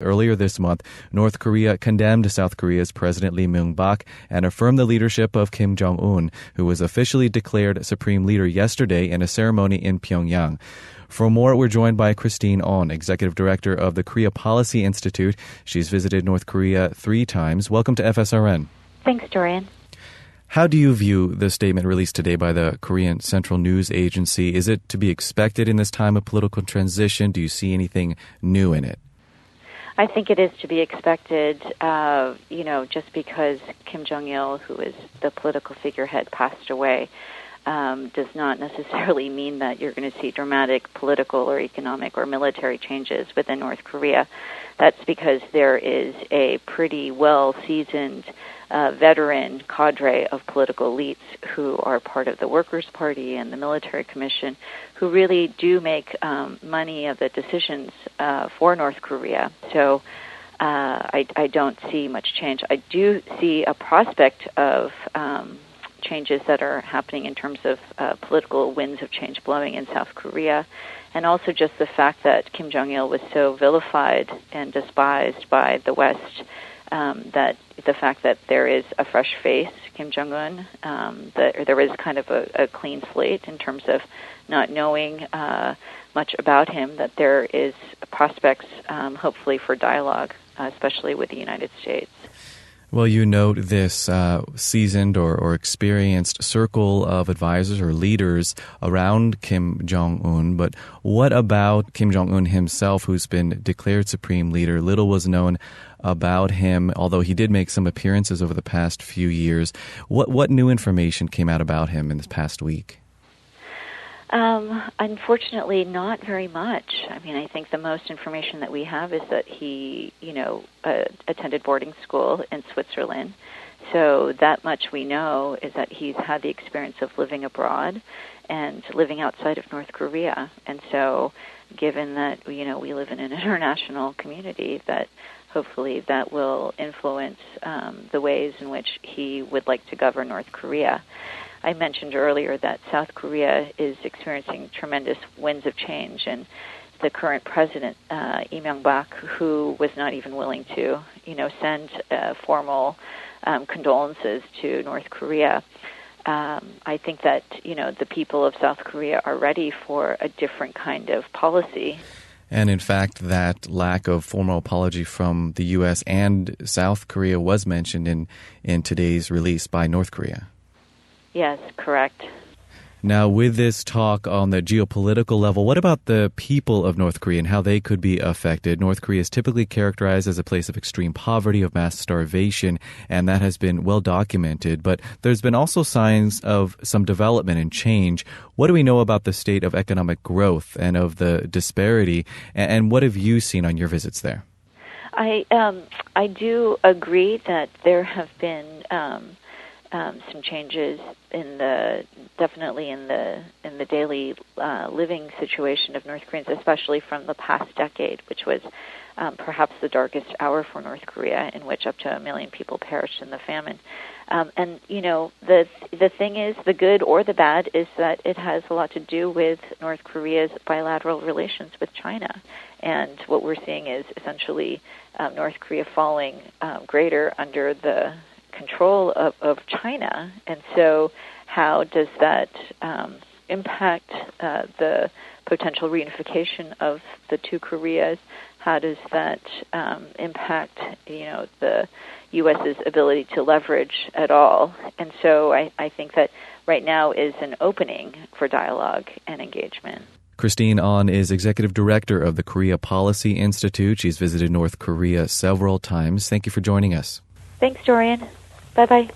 Earlier this month, North Korea condemned South Korea's President Lee Myung-bak and affirmed the leadership of Kim Jong Un, who was officially declared supreme leader yesterday in a ceremony in Pyongyang. For more, we're joined by Christine On, Executive Director of the Korea Policy Institute. She's visited North Korea 3 times. Welcome to FSRN. Thanks, Dorian. How do you view the statement released today by the Korean Central News Agency? Is it to be expected in this time of political transition? Do you see anything new in it? I think it is to be expected, just because Kim Jong-il, who is the political figurehead, passed away, does not necessarily mean that you're going to see dramatic political or economic or military changes within North Korea. That's because there is a pretty well-seasoned veteran cadre of political elites who are part of the Workers' Party and the Military Commission who really do make money of the decisions for North Korea. So I don't see much change. I do see a prospect of changes that are happening in terms of political winds of change blowing in South Korea, and also just the fact that Kim Jong-il was so vilified and despised by the West, that the fact that there is a fresh face, Kim Jong Un, that there is kind of a clean slate in terms of not knowing much about him, that there is prospects, hopefully, for dialogue, especially with the United States. Well, you note this seasoned or experienced circle of advisors or leaders around Kim Jong-un, but what about Kim Jong-un himself, who's been declared supreme leader? Little was known about him, although he did make some appearances over the past few years. What new information came out about him in this past week? Unfortunately, not very much. I mean, I think the most information that we have is that he, attended boarding school in Switzerland. So that much we know is that he's had the experience of living abroad and living outside of North Korea. And so given that, we live in an international community, that hopefully that will influence the ways in which he would like to govern North Korea. I mentioned earlier that South Korea is experiencing tremendous winds of change, and the current president, Lee Myung-bak, who was not even willing to, send formal condolences to North Korea, I think that, the people of South Korea are ready for a different kind of policy. And in fact, that lack of formal apology from the U.S. and South Korea was mentioned in today's release by North Korea. Yes, correct. Now, with this talk on the geopolitical level, what about the people of North Korea and how they could be affected? North Korea is typically characterized as a place of extreme poverty, of mass starvation, and that has been well documented. But there's been also signs of some development and change. What do we know about the state of economic growth and of the disparity? And what have you seen on your visits there? I do agree that there have been some changes definitely in the daily living situation of North Koreans, especially from the past decade, which was perhaps the darkest hour for North Korea, in which up to 1 million people perished in the famine. And the thing is, the good or the bad is that it has a lot to do with North Korea's bilateral relations with China. And what we're seeing is essentially North Korea falling greater under the control of China. And so how does that impact the potential reunification of the two Koreas? How does that impact, the U.S.'s ability to leverage at all? And so I think that right now is an opening for dialogue and engagement. Christine On is Executive Director of the Korea Policy Institute. She's visited North Korea several times. Thank you for joining us. Thanks, Dorian. Bye-bye.